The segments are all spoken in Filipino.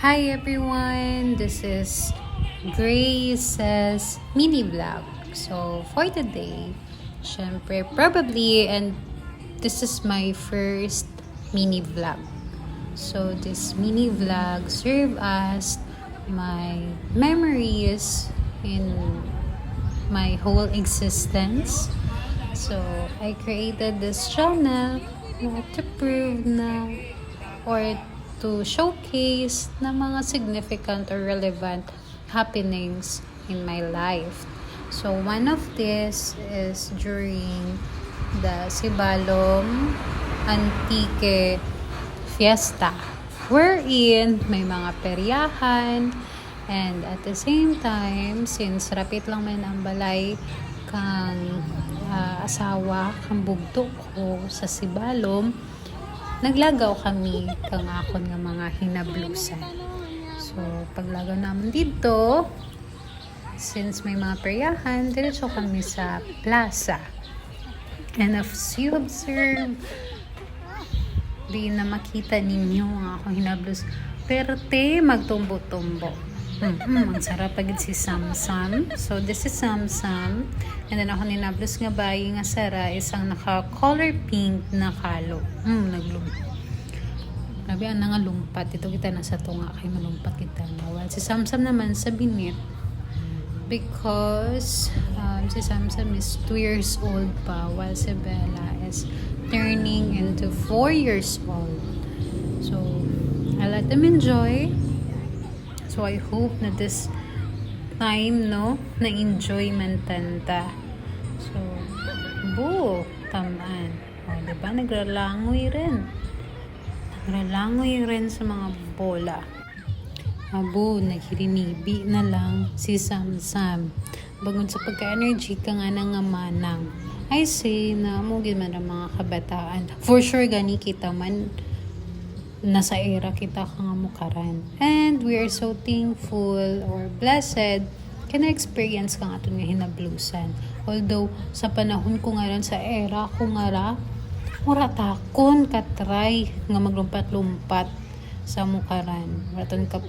Hi everyone, this is Grace's mini vlog. So for today, syempre probably and this is my first mini vlog. So this mini vlog serve as my memories in my whole existence. So I created this channel to prove na or to showcase na mga significant or relevant happenings in my life. So one of this is during the Sibalom Antique Fiesta, wherein may mga peryahan, and at the same time, since rapit lang man ang balay kang asawa kang bugto ko sa Sibalom, naglagaw kami kang akon nga mga hinablusan. So, paglagaw naman dito, since may mga peryahan, diretso kami sa plaza. And as you observe, di na makita ninyo ang akong hinablus. Perte, magtumbo-tumbo. Ang sarap pagid si Samsam. So, this is Samsam. And then ako ninablus nga bayi nga Sara, isang naka-color pink na kalo. Naglumpat. Grabe, ang nga lumpat. Ito kita nasa tunga kay malumpat kita. While si Samsam naman sa binit. Because si Samsam is 2 years old pa. While si Bella is turning into 4 years old. So, I let them enjoy. So, I hope na this time, no, na-enjoy man tanta. So, tamaan. O, diba? Nagralangoy rin. Nagralangoy rin sa mga bola. Naghirimibi na lang si Samsam. Bagod sa pagka-energy ka nga nga manang. I say na mugin man ang mga kabataan. For sure, gani kita man nasa era kita ka nga mukaran. And we are so thankful or blessed kaya na-experience ka nga ito nga hinablusan. Although, sa panahon ko nga rin, sa era ko nga ra, mura takon katry nga maglumpat-lumpat sa mukaran. Muraton ka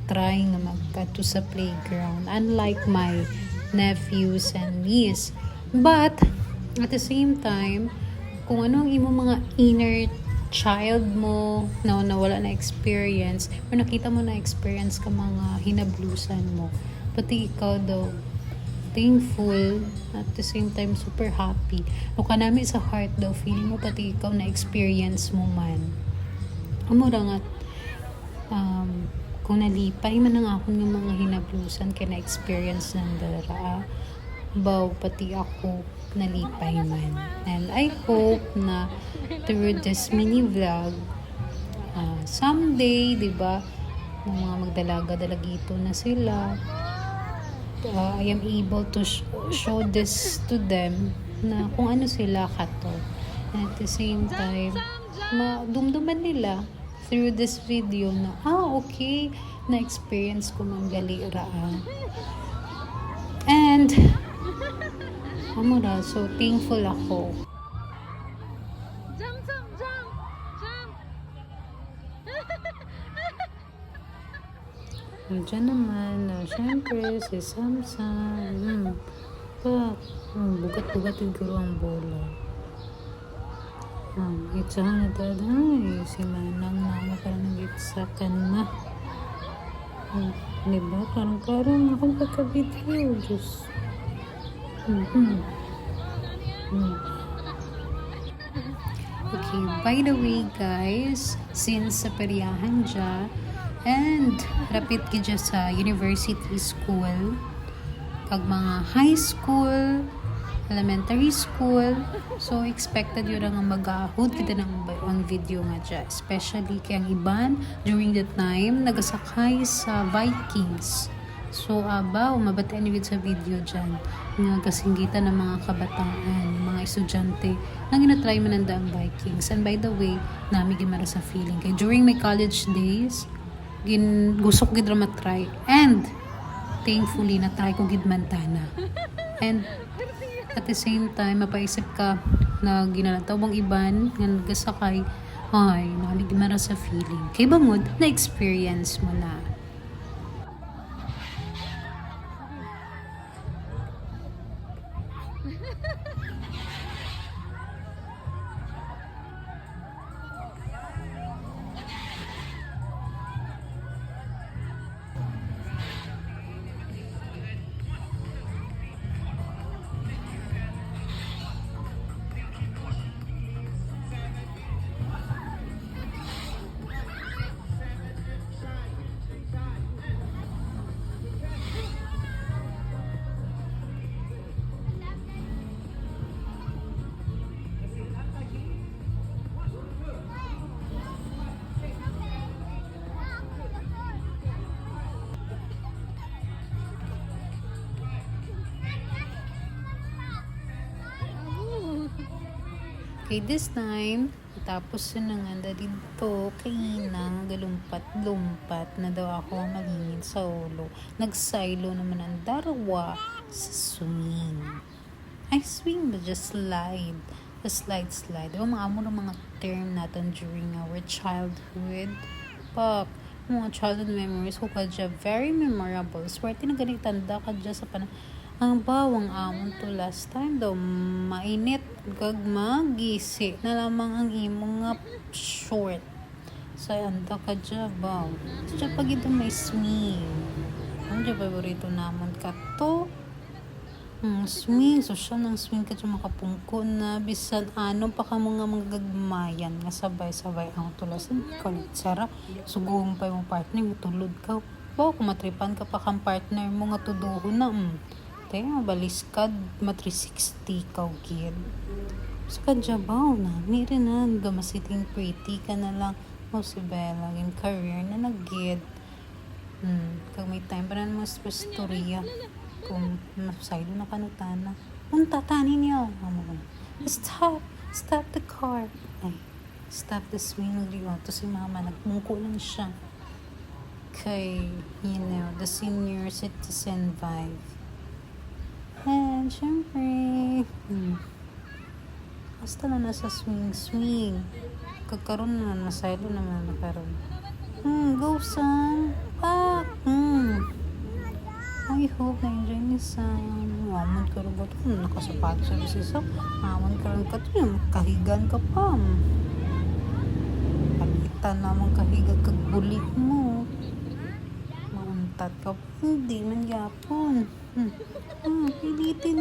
try nga magkato sa playground. Unlike my nephews and niece. But, at the same time, kung ano ang imo mga inner child mo na wala na experience or nakita mo na experience ka mga hinablusan mo, pati ikaw daw thankful at the same time super happy no kanami sa heart daw feeling mo pati ikaw na experience mo man amura nga kung nalipay man ang akong yung mga hinablusan kaya na experience ng dara baw pati ako nalipay man. And I hope na through this mini vlog, someday, di ba, ng mga magdalaga-dalagito na sila, I am able to show this to them na kung ano sila kato. And at the same time, madumduman nila through this video na, okay, na-experience ko mang galiraan. And amura, so thankful ako. Jump. Diyan naman, syempre, si Samsam. Bugat-bugat yung guro ang bola. Itsahan na taday. Si Manang na parang nag-itsakan na. Diba? Karang-karang akong pagka-video. Diyos. Okay, by the way guys, since sa peryahan dya and rapit ka sa university school kag mga high school, elementary school, so expected yun nga mag-ahod kita ng ang video nga dya, especially kay ang iban during the time nagasakay sa Vikings. So, mabataan niyo sa video dyan nga kasinggitan ng mga kabataan, mga estudyante na ginatry mananda ang Vikings. And by the way, nami gimara sa feeling. Kaya during my college days, gusto ko gidra matry. And, thankfully, natry ko gidmantana. And, at the same time, mapaisip ka na ginalataw bang iban nga nagasakay Ay, nakaligmara sa feeling. Kay bangod, na-experience mo na. Okay, this time, tapos yun na nga dito, kainang galumpat-lumpat na daw ako malingin sa ulo. Nagsilo naman ang darwa sa swing. Ay, swing ba? Just slide. The slide. Diba mga amo ng mga term natin during our childhood? Pak, mga childhood memories ko ka dyan, very memorable. Swerte na ganit tanda ka dyan sa ang bawang amon to last time daw mainit gagmagisi na lamang ang imong nga short sa anda ka dyan baw sa pag ito may swing ang dyan favorito namon ka to swing so siya ng swing ka dyan makapungko na bisan ano pa ka mga magagmayan nga sabay-sabay ang tulasan kalit sara sugong pa yung partner tulod ka po kumatripan ka pa kang partner mo nga tuduhon na baliskad ma 360 kaw kid sa kadyabaw na niri na gamasiting pretty ka na lang o si Bella in career na nag-gid kag may time pa na mas storya kung masaylo na kanutana unta tani niyo stop the car ay stop the swing to si mama nagmungko lang siya kay the senior citizen vibe. And syempre, basta na nasa swing. Kagkaroon na masaylo naman na karon. Go son. Pak. I hope na-enjoy ni son. Amon karon ka to. Nakasapato sa bisisa. Amon karon ka to. Kahigan ka pa. Palitan naman kahigan kag bulik mo. Mauntat ka pa. Hindi man yapon. Pilitin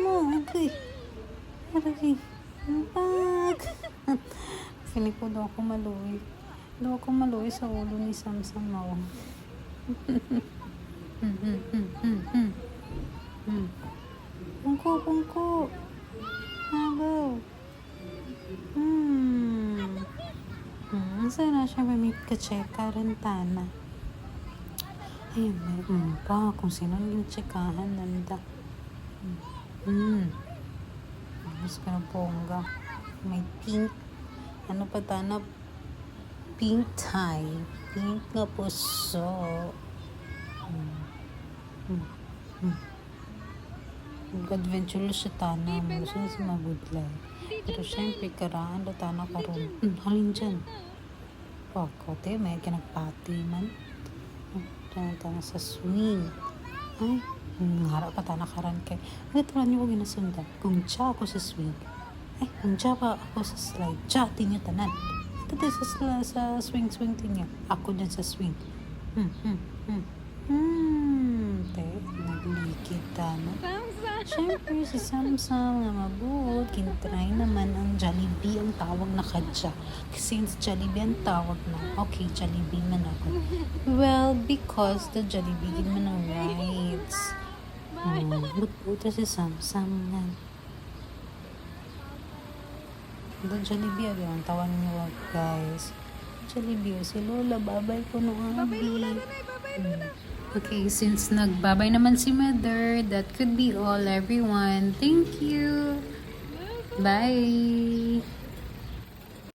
mo. Okay. Aray. Pag. Feeling ko daw ako maluwi. Sa ulo ni Samsam mo. Pungko. Habaw. Sana siya may ka-checka rentana. Ay, may pa. Kung sino yung tsekahan, nanda. Mas ka na bongga. May pink. Ano pa tanap? Pink tie. Pink na puso. Adventure siya tanam. Gusto niya si magudlay. Pero syempre, karaan na tanap karon. Halin dyan. Pagkote, may kinagpati man. Tanang sa swing. Ay, harap pa tanakaran kay. Nagtara niyo ko ginasundan. Kung siya ako sa swing. Ay, kung siya pa ako sa slide. Siya, tinyo tanan. Tatay sa swing tinyo. Ako dyan sa swing. Naglikid na. Siyempre, si Samsam na mabuot. Kintry naman ang Jollibee ang tawag na kadya. Kasi since Jollibee ang tawag na, okay, Jollibee man ako. Well, because the Jollibee gin man ang rides. Buta si Samsam na. The Jollibee, ang tawag niyo guys. Jollibee, si Lola, babay ko nung abi. Okay, since nagbabay naman si Mother, that could be all everyone. Thank you. Bye.